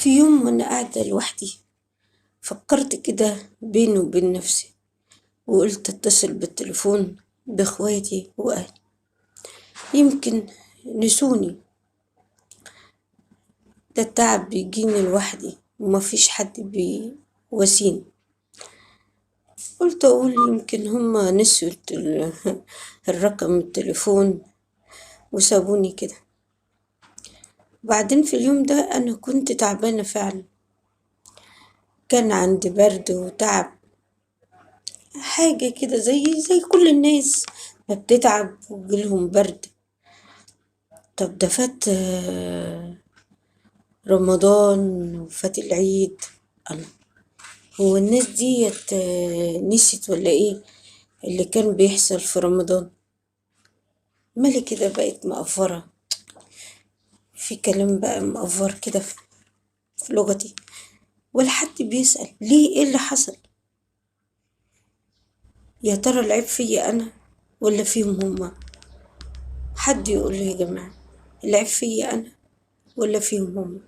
في يوم وأنا قاعدة لوحدي فكرت كده بيني وبين نفسي، وقلت اتصل بالتليفون باخواتي واهلي، يمكن نسوني. ده التعب بيجيني لوحدي ومفيش حد بيواسيني. قلت اقول يمكن هما نسيوا الرقم التليفون وسابوني كده. بعدين في اليوم ده انا كنت تعبانة فعلا، كان عندي برد وتعب، حاجة كده زي كل الناس ما بتتعب وجيلهم برد. طب ده فات رمضان وفات العيد. الله، هو الناس ديت نسيت ولا ايه اللي كان بيحصل في رمضان؟ مالي كده بقت مقفرة في كلام بقى مقفر كده في لغتي، ولا حد بيسأل ليه ايه اللي حصل؟ يا ترى العيب فيا انا ولا فيهم هما؟ حد يقول لي يا جماعة، العيب فيا انا ولا فيهم هما؟